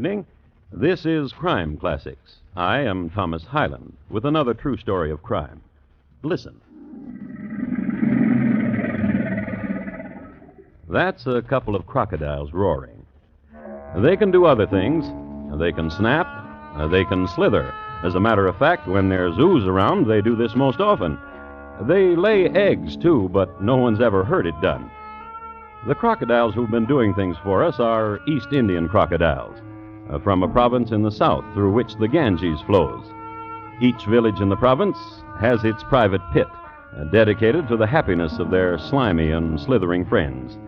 evening. This is Crime Classics. I am Thomas Hyland with another true story of crime. Listen. That's a couple of crocodiles roaring. They can do other things. They can snap. They can slither. As a matter of fact, when there's ooze around, they do this most often. They lay eggs, too, but no one's ever heard it done. The crocodiles who've been doing things for us are East Indian crocodiles, from a province in the south through which the Ganges flows. Each village in the province has its private pit, dedicated to the happiness of their slimy and slithering friends.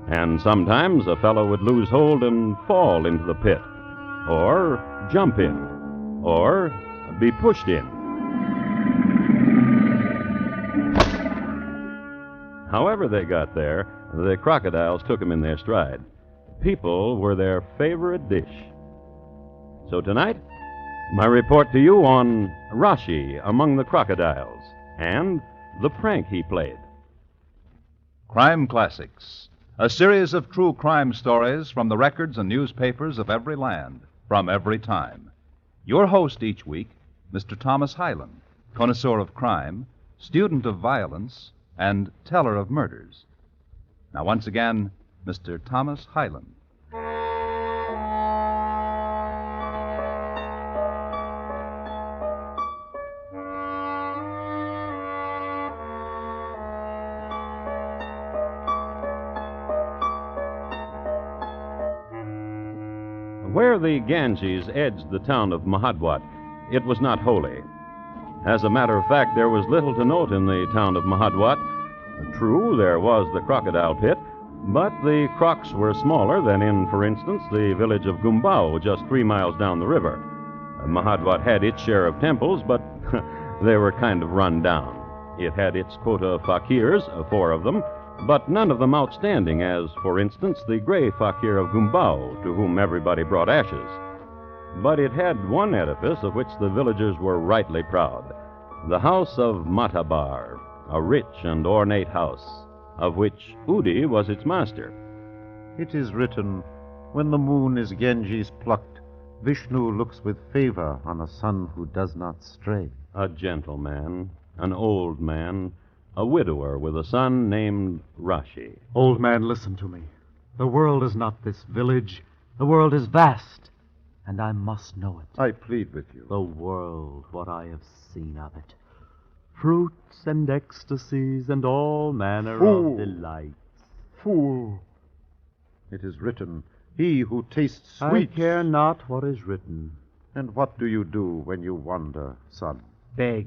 And sometimes a fellow would lose hold and fall into the pit, or jump in, or be pushed in. However they got there, the crocodiles took them in their stride. People were their favorite dish. So tonight, my report to you on Raschi among the crocodiles and the prank he played. Crime Classics, a series of true crime stories from the records and newspapers of every land, from every time. Your host each week, Mr. Thomas Hyland, connoisseur of crime, student of violence, and teller of murders. Now, once again, Mr. Thomas Hyland. Where the Ganges edged the town of Mahadwat, it was not holy. As a matter of fact, there was little to note in the town of Mahadwat. True, there was the crocodile pit, but the crocs were smaller than in, for instance, the village of Gumbao, just 3 miles down the river. Mahadwat had its share of temples, but they were kind of run down. It had its quota of fakirs, 4 of them, but none of them outstanding, as, for instance, the gray fakir of Gumbao, to whom everybody brought ashes. But it had one edifice of which the villagers were rightly proud, the house of Matabar, a rich and ornate house, of which Udi was its master. It is written, when the moon is Ganges plucked, Vishnu looks with favor on a son who does not stray. A gentleman, an old man, a widower with a son named Raschi. Old man, listen to me. The world is not this village. The world is vast, and I must know it. I plead with you. The world, what I have seen of it. Fruits and ecstasies and all manner Fool. of delights. Fool! It is written, he who tastes I sweet. care not what is written. And what do you do when you wander, son? Beg.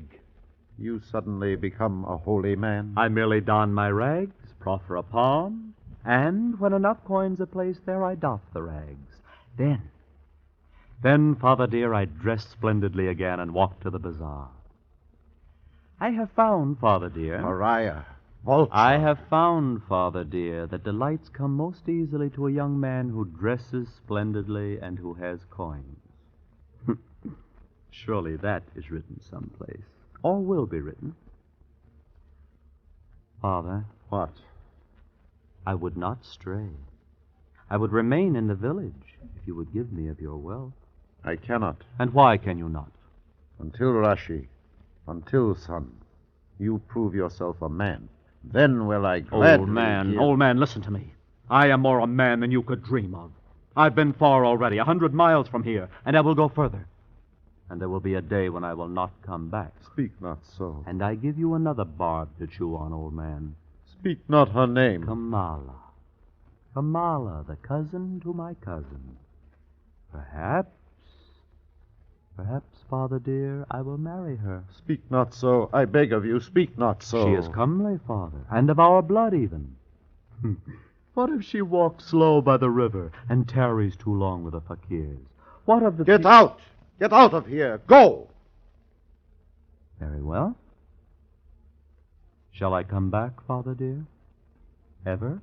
You suddenly become a holy man? I merely don my rags, proffer a palm, and when enough coins are placed there, I doff the rags. Then, Father dear, I dress splendidly again and walk to the bazaar. I have found, Father dear... Mariah, vulture. I have found, Father dear, that delights come most easily to a young man who dresses splendidly and who has coins. Surely that is written someplace, or will be written. Father. What? I would not stray. I would remain in the village if you would give me of your wealth. I cannot. And why can you not? Until Raschi, until, son, you prove yourself a man, then will I gladly... Old man, listen to me. I am more a man than you could dream of. I've been far already, 100 miles from here, and I will go further. And there will be a day when I will not come back. Speak not so. And I give you another barb to chew on, old man. Speak not her name. Kamala. Kamala, the cousin to my cousin. Perhaps, Father dear, I will marry her. Speak not so. I beg of you, speak not so. She is comely, Father, and of our blood even. What if she walks slow by the river and tarries too long with the fakirs? What of the... Get out! Get out of here! Go! Very well. Shall I come back, Father dear? Ever?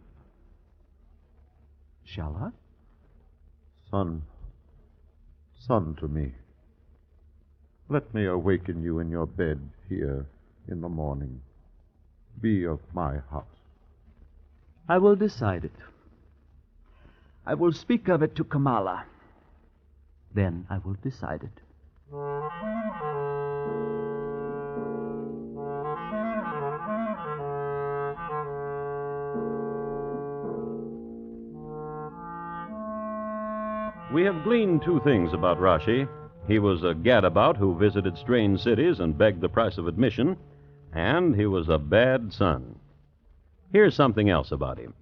Shall I? Son to me. Let me awaken you in your bed here in the morning. Be of my house. I will decide it. I will speak of it to Kamala. Then I will decide it. We have gleaned two things about Raschi. He was a gadabout who visited strange cities and begged the price of admission, and he was a bad son. Here's something else about him.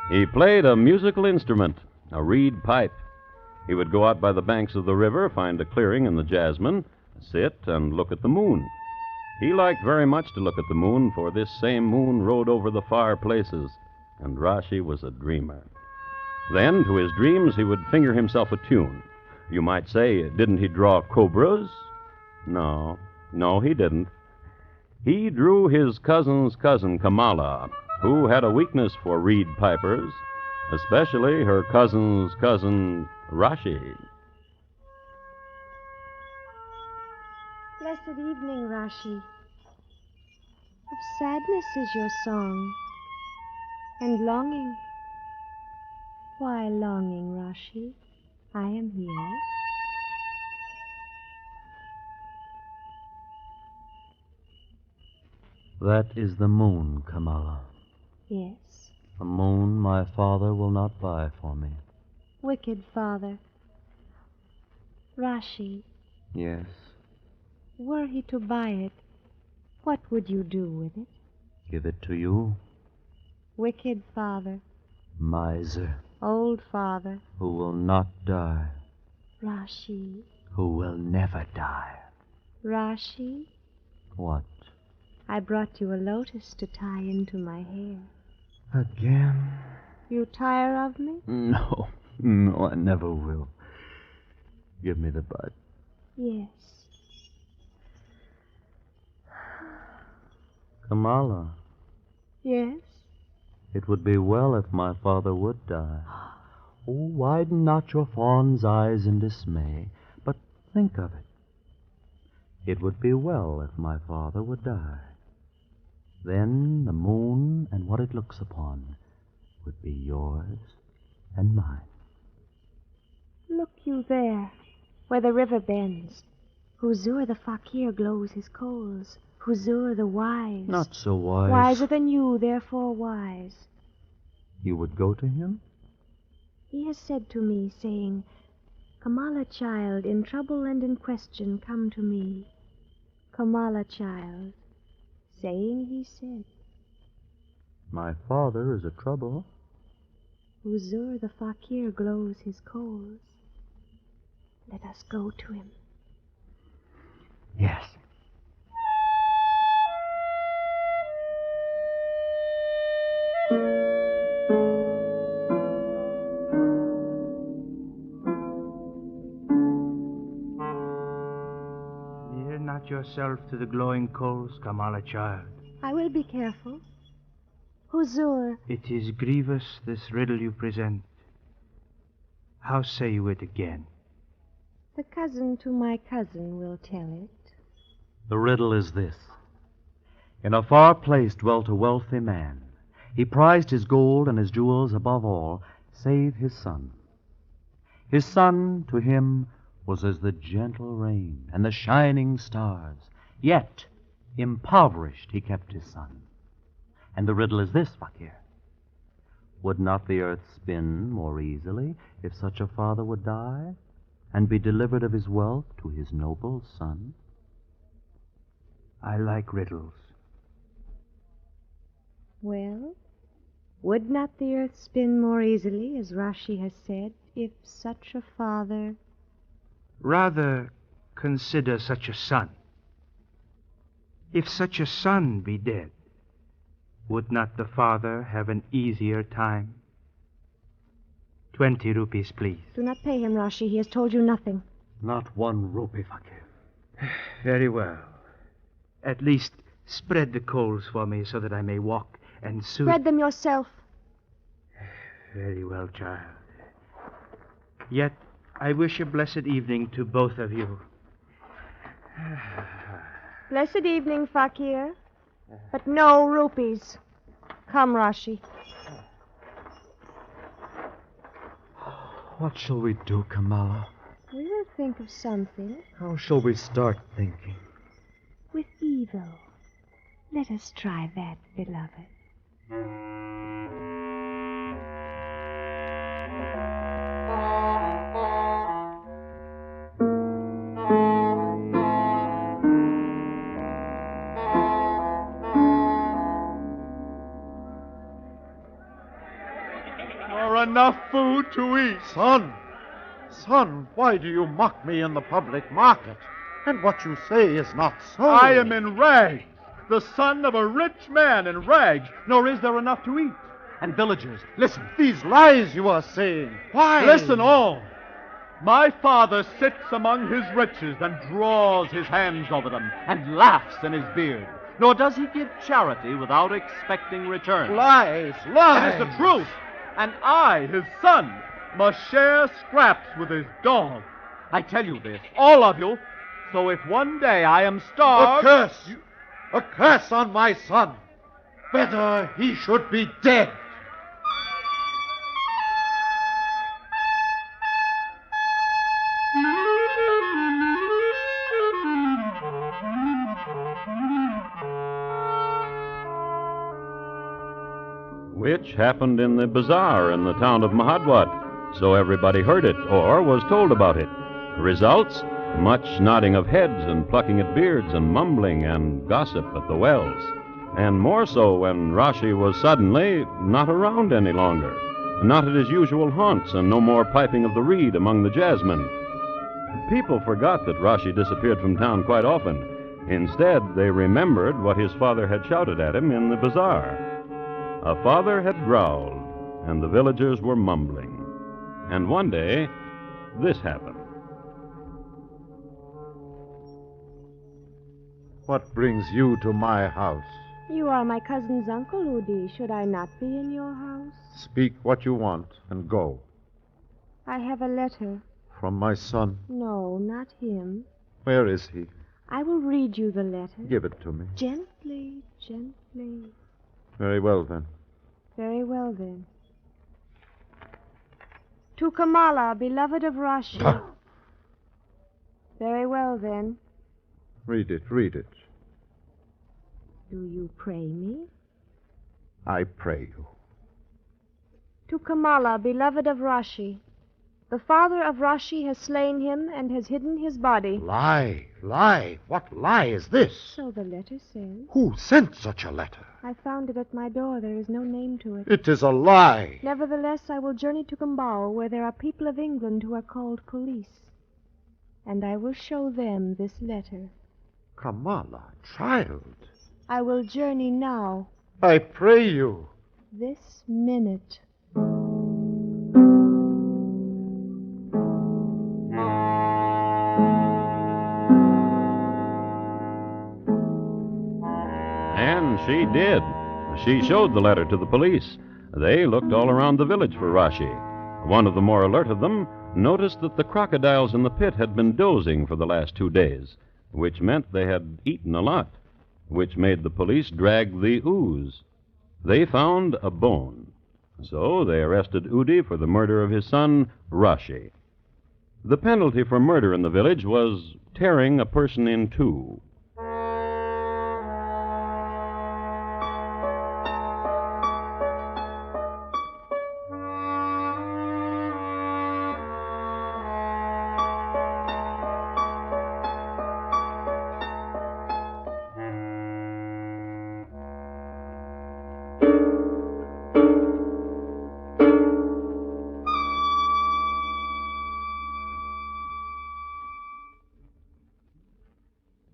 He played a musical instrument, a reed pipe. He would go out by the banks of the river, find a clearing in the jasmine, sit and look at the moon. He liked very much to look at the moon, for this same moon rode over the far places, and Raschi was a dreamer. Then, to his dreams, he would finger himself a tune. You might say, didn't he draw cobras? No, he didn't. He drew his cousin's cousin, Kamala, who had a weakness for reed pipers, especially her cousin's cousin, Raschi. Blessed evening, Raschi. Of sadness is your song, and longing. Why longing, Raschi? I am here. That is the moon, Kamala. Yes. A moon my father will not buy for me. Wicked father. Raschi, Yes. were he to buy it, what would you do with it? Give it to you, Wicked father. miser, Old father. who will not die, Raschi. who will never die. Raschi, What? I brought you a lotus to tie into my hair. Again? You tire of me? No, I never will. Give me the bud. Yes. Kamala, Yes? it would be well if my father would die. Oh, widen not your fawn's eyes in dismay, but think of it. It would be well if my father would die. Then the moon and what it looks upon would be yours and mine. Look you there, where the river bends. Huzur the fakir glows his coals. Huzur the wise. Not so wise. Wiser than you, therefore wise. You would go to him? He has said to me, saying, Kamala, child, in trouble and in question, come to me. Kamala, child, saying he said, My father is a trouble. Huzur the fakir glows his coals. Let us go to him. Yes. Near not yourself to the glowing coals, Kamala, child. I will be careful. Huzur, It is grievous, this riddle you present. How say you it again? the cousin to my cousin will tell it. The riddle is this. In a far place dwelt a wealthy man. He prized his gold and his jewels above all, save his son. His son to him was as the gentle rain and the shining stars. Yet, impoverished, he kept his son. And the riddle is this, Fakir. Would not the earth spin more easily if such a father would die and be delivered of his wealth to his noble son? I like riddles. Well, would not the earth spin more easily, as Raschi has said, if such a father... Rather consider such a son. If such a son be dead, would not the father have an easier time? 20 rupees, please. Do not pay him, Raschi. He has told you nothing. Not 1 rupee, Fakir. Very well. At least spread the coals for me so that I may walk and soon... Spread them yourself. Very well, child. Yet I wish a blessed evening to both of you. Blessed evening, Fakir. But no rupees. Come, Raschi. What shall we do, Kamala? We will think of something. How shall we start thinking? With evil. Let us try that, beloved. Or enough food to eat. Son, why do you mock me in the public market? And what you say is not so. I am in rags, the son of a rich man in rags, nor is there enough to eat. And villagers, listen. These lies you are saying. Why? Listen all. My father sits among his riches and draws his hands over them and laughs in his beard. Nor does he give charity without expecting return. Lies. It is the truth. And I, his son, must share scraps with his dog. I tell you this, all of you, so if one day I am starved... A curse on my son. Better he should be dead. Which happened in the bazaar in the town of Mahadwat, so everybody heard it or was told about it. Results? Much nodding of heads and plucking at beards and mumbling and gossip at the wells. And more so when Raschi was suddenly not around any longer, not at his usual haunts, and no more piping of the reed among the jazzmen. People forgot that Raschi disappeared from town quite often. Instead, they remembered what his father had shouted at him in the bazaar. A father had growled, and the villagers were mumbling. And one day, this happened. What brings you to my house? You are my cousin's uncle, Udi. Should I not be in your house? Speak what you want and go. I have a letter. From my son? No, not him. Where is he? I will read you the letter. Give it to me. Gently, gently. Very well, then. Very well, then. To Kamala, beloved of Raschi. Very well, then. Read it. Do you pray me? I pray you. To Kamala, beloved of Raschi. The father of Raschi has slain him and has hidden his body. Lie. What lie is this? So the letter says. Who sent such a letter? I found it at my door. There is no name to it. It is a lie. Nevertheless, I will journey to Gumbau, where there are people of England who are called police. And I will show them this letter. Kamala, child. I will journey now. I pray you. This minute. And she did. She showed the letter to the police. They looked all around the village for Raschi. One of the more alert of them noticed that the crocodiles in the pit had been dozing for the last 2 days, which meant they had eaten a lot, which made the police drag the ooze. They found a bone. So they arrested Udi for the murder of his son, Raschi. The penalty for murder in the village was tearing a person in two.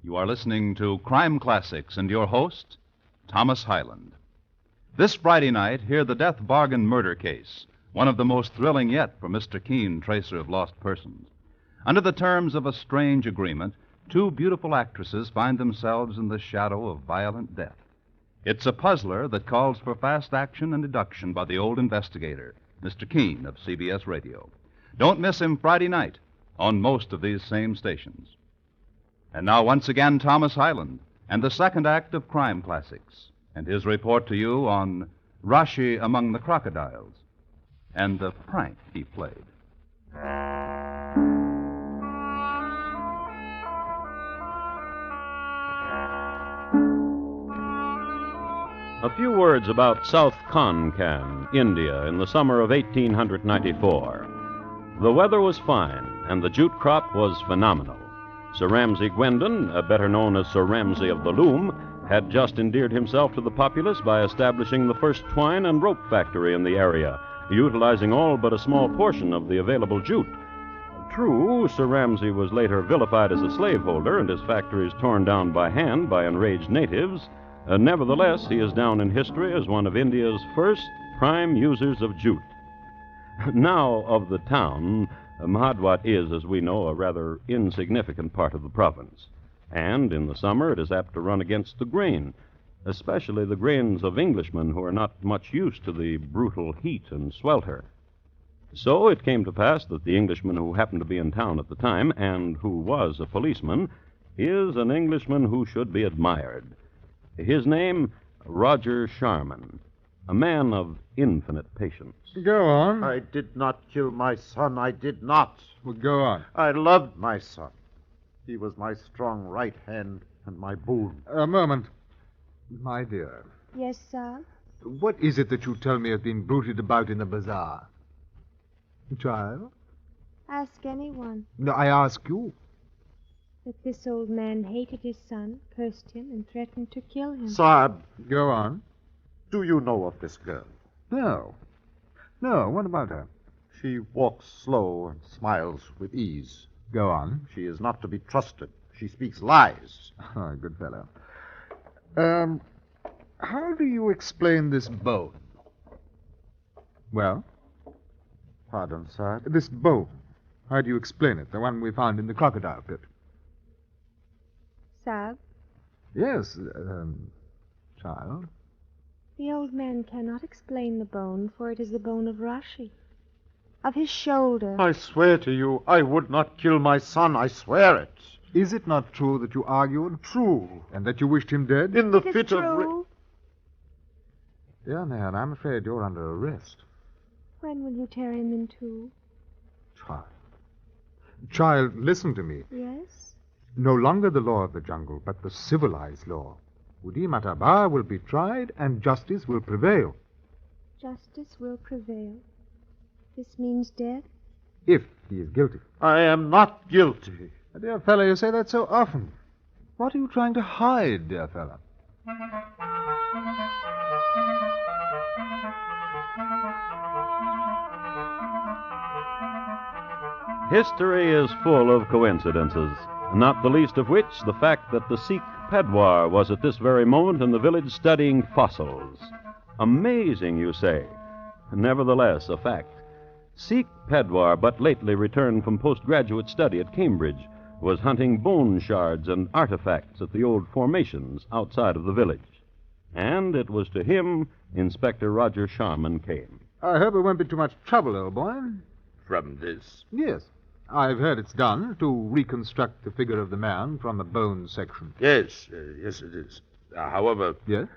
You are listening to Crime Classics and your host, Thomas Hyland. This Friday night, hear the death bargain murder case, one of the most thrilling yet for Mr. Keene, tracer of lost persons. Under the terms of a strange agreement, 2 beautiful actresses find themselves in the shadow of violent death. It's a puzzler that calls for fast action and deduction by the old investigator, Mr. Keene of CBS Radio. Don't miss him Friday night on most of these same stations. And now, once again, Thomas Hyland and the second act of Crime Classics, and his report to you on Raschi among the Crocodiles and the prank he played. A few words about South Konkan, India, in the summer of 1894. The weather was fine, and the jute crop was phenomenal. Sir Ramsay Gwendon, better known as Sir Ramsay of the Loom, had just endeared himself to the populace by establishing the first twine and rope factory in the area, utilizing all but a small portion of the available jute. True, Sir Ramsay was later vilified as a slaveholder and his factories torn down by hand by enraged natives. Nevertheless, he is down in history as one of India's first prime users of jute. Now, of the town, Mahadwat is, as we know, a rather insignificant part of the province. And in the summer, it is apt to run against the grain, especially the grains of Englishmen who are not much used to the brutal heat and swelter. So it came to pass that the Englishman who happened to be in town at the time, and who was a policeman, is an Englishman who should be admired. His name, Roger Sharman, a man of infinite patience. Go on. I did not kill my son. I did not. Well, go on. I loved my son. He was my strong right hand and my boon. A moment. My dear, Yes, sir. what is it that you tell me has been bruited about in the bazaar? Child? Ask anyone. No, I ask you. That this old man hated his son, cursed him, and threatened to kill him. Saab, Go on. do you know of this girl? No. No, what about her? She walks slow and smiles with ease. Go on. She is not to be trusted. She speaks lies. Oh, good fellow. How do you explain this bone? Well? Pardon, sir. This bone. How do you explain it? The one we found in the crocodile pit. Sab, Yes, child. the old man cannot explain the bone, for it is the bone of Raschi, of his shoulder. I swear to you, I would not kill my son. I swear it. Is it not true that you argued? True. And that you wished him dead? In the It is fit of... true. Dear Nan, I'm afraid you're under arrest. When will you tear him in two? Child. Child, listen to me. Yes? No longer the law of the jungle, but the civilized law. Udi Mataba will be tried, and justice will prevail. Justice will prevail. This means death? If he is guilty. I am not guilty. My dear fellow, you say that so often. What are you trying to hide, dear fellow? History is full of coincidences, not the least of which the fact that the Sikh Pedwar was at this very moment in the village studying fossils. Amazing, you say. Nevertheless, a fact. Sikh Pedwar, but lately returned from postgraduate study at Cambridge, was hunting bone shards and artifacts at the old formations outside of the village. And it was to him Inspector Roger Sharman came. I hope it won't be too much trouble, old boy. From this? Yes. I've heard it's done to reconstruct the figure of the man from the bone section. Yes, yes, it is. However, Yes?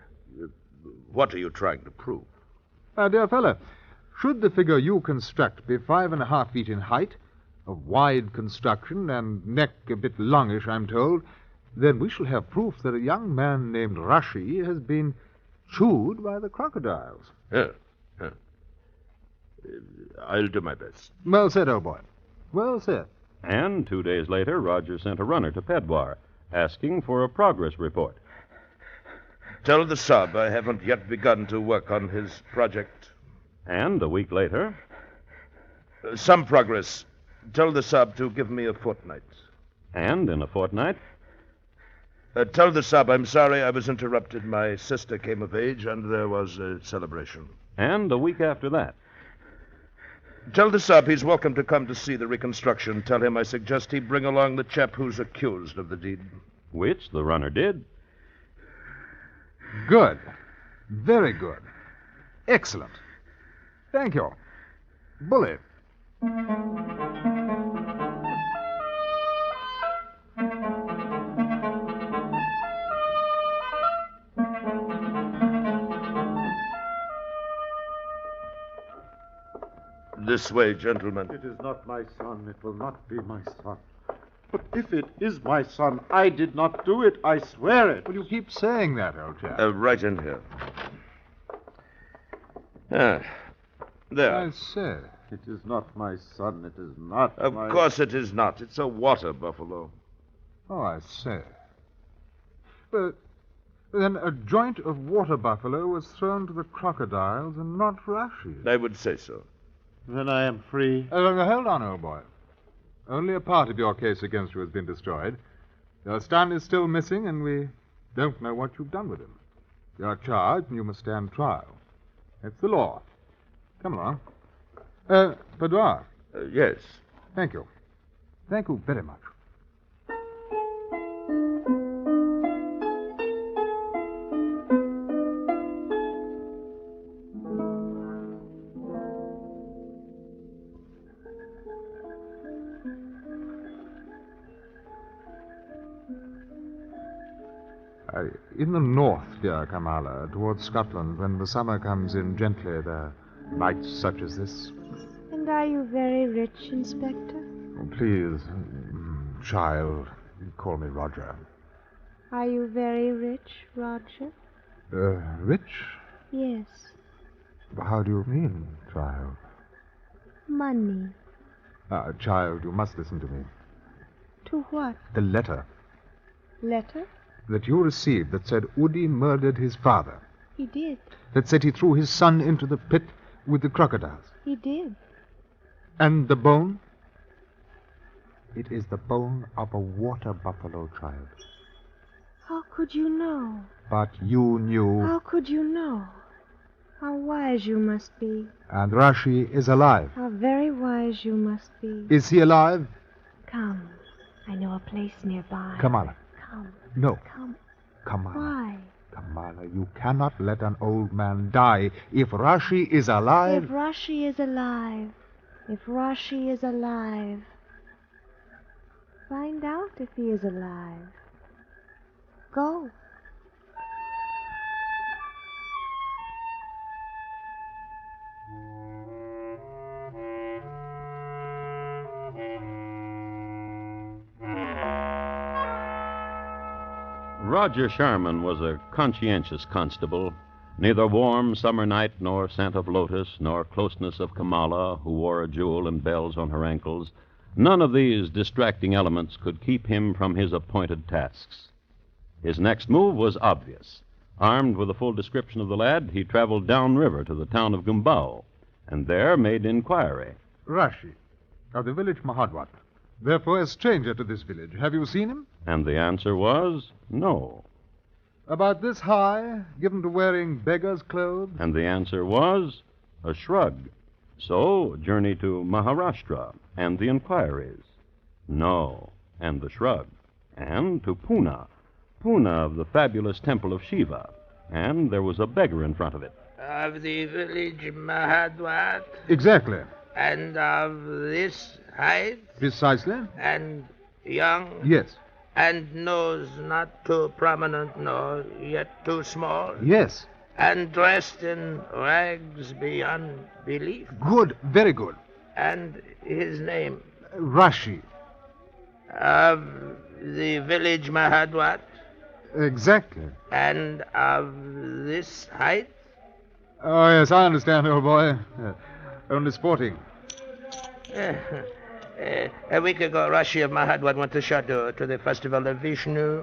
what are you trying to prove? Dear fellow, should the figure you construct be 5.5 feet in height, of wide construction, and neck a bit longish, I'm told, then we shall have proof that a young man named Raschi has been chewed by the crocodiles. Yeah, yeah. I'll do my best. Well said, old boy. Well said. And 2 days later, Roger sent a runner to Pedwar, asking for a progress report. Tell the sub I haven't yet begun to work on his project. And a week later, Some progress. Tell the sub to give me a fortnight. and in a fortnight, Tell the sub I'm sorry I was interrupted. My sister came of age, and there was a celebration. and a week after that. Tell the sub he's welcome to come to see the reconstruction. Tell him I suggest he bring along the chap who's accused of the deed. Which the runner did. Good. Very good. Excellent. Thank you. Bully. This way, gentlemen. It is not my son. It will not be my son. But if it is my son, I did not do it. I swear it. Well, you keep saying that, old chap. Right in here. There. I say. It is not my son. It is not Of my... course it is not. It's a water buffalo. Oh, I say. Well, then a joint of water buffalo was thrown to the crocodiles and not Raschi. I would say so. Then I am free. Hold on, old boy. Only a part of your case against you has been destroyed. Your son is still missing, and we don't know what you've done with him. You're charged, and you must stand trial. It's the law. Come along. Boudoir. Yes. Thank you. Thank you very much. In the north, dear Kamala, towards Scotland, when the summer comes in gently, there are nights such as this. And are you very rich, Inspector? Oh, please, child, call me Roger. Are you very rich, Roger? Rich? Yes. How do you mean, child? Money. Child, you must listen to me. To what? The letter Letter? that you received that said Udi murdered his father, He did. that said he threw his son into the pit with the crocodiles. He did. And the bone? It is the bone of a water buffalo, child. How could you know? But you knew, How could you know? How wise you must be. and Raschi is alive. How very wise you must be. Is he alive? Come. I know a place nearby. Kamala. Come. No. Come. Kamala. Why? Kamala, you cannot let an old man die. If Raschi is alive... If Raschi is alive. If Raschi is alive. Find out if he is alive. Go. Roger Sharman was a conscientious constable. Neither warm summer night, nor scent of lotus, nor closeness of Kamala, who wore a jewel and bells on her ankles, none of these distracting elements could keep him from his appointed tasks. His next move was obvious. Armed with a full description of the lad, he traveled downriver to the town of Gumbao, and there made inquiry. Raschi, of the village Mahadwat. Therefore a stranger to this village. Have you seen him? And the answer was no. About this high, given to wearing beggar's clothes? And the answer was a shrug. So, journey to Maharashtra, and the inquiries. No, and the shrug. And to Pune. Pune of the fabulous temple of Shiva. And there was a beggar in front of it. Of the village Mahadwat, Exactly. and of this height, Precisely. and young, Yes. and nose not too prominent nor yet too small, Yes. and dressed in rags beyond belief, Good. Very good. and his name, Raschi. of the village Mahadwat, Exactly. and of this height, Oh, yes, I understand, old boy. Only sporting. a week ago, Raschi of Mahadwat went to Shadur to the festival of Vishnu.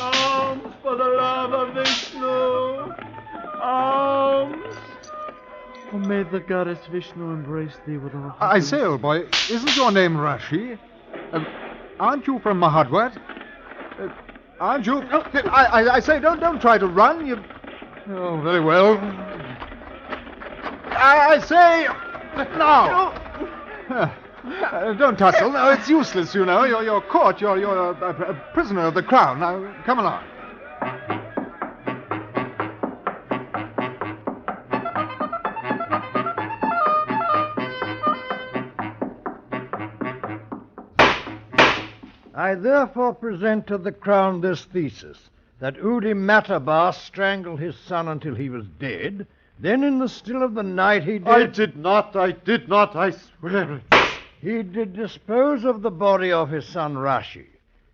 Alms for the love of Vishnu! Alms! Oh, may the goddess Vishnu embrace thee with all I say, old boy, isn't your name Raschi? Aren't you from Mahadwat? Aren't you? I say, don't try to run. You. Oh, very well. I say, now. Don't tussle. No, it's useless, you know. You're caught. You're a prisoner of the crown. Now, come along. I therefore present to the crown this thesis, that Udi Matabar strangled his son until he was dead. Then in the still of the night he did... I did not, I swear it. He did dispose of the body of his son Raschi.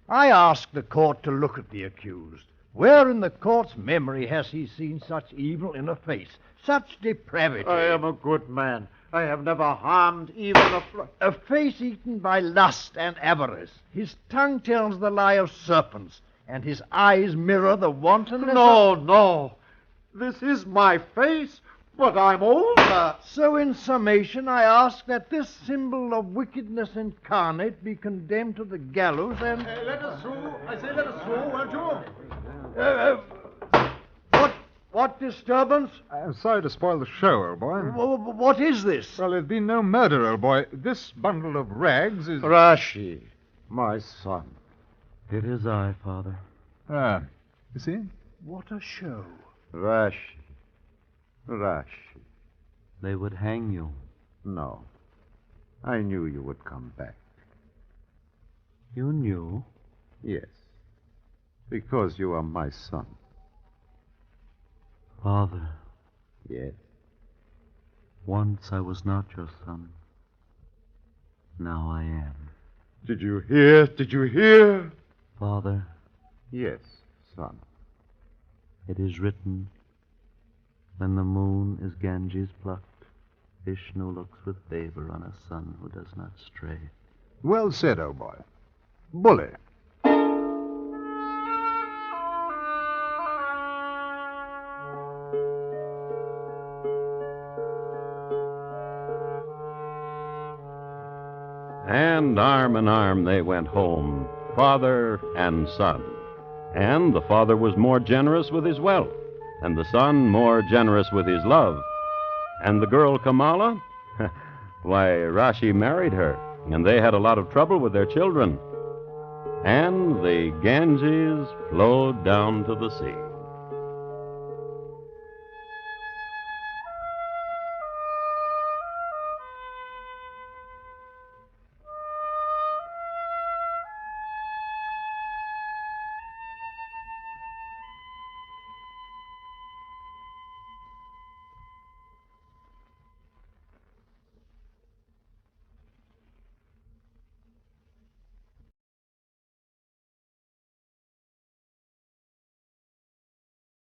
I ask the court to look at the accused. Where in the court's memory has he seen such evil in a face, such depravity? I am a good man. I have never harmed even a face eaten by lust and avarice. His tongue tells the lie of serpents, and his eyes mirror the wantonness No. This is my face, but I'm older. So in summation, I ask that this symbol of wickedness incarnate be condemned to the gallows and... Let us through. I say let us through, won't you? What disturbance? I'm sorry to spoil the show, old boy. What is this? Well, there's been no murder, old boy. This bundle of rags is... Raschi, my son. It is I, Father. Ah, you see? What a show. Raschi. They would hang you. No. I knew you would come back. You knew? Yes. Because you are my son. Father. Yes. Once I was not your son. Now I am. Did you hear? Father. Yes, son. It is written, when the moon is Ganges plucked, Vishnu looks with favor on a son who does not stray. Well said, old boy. Bully. And arm in arm they went home, father and son. And the father was more generous with his wealth, and the son more generous with his love. And the girl Kamala? Why, Raschi married her, and they had a lot of trouble with their children. And the Ganges flowed down to the sea.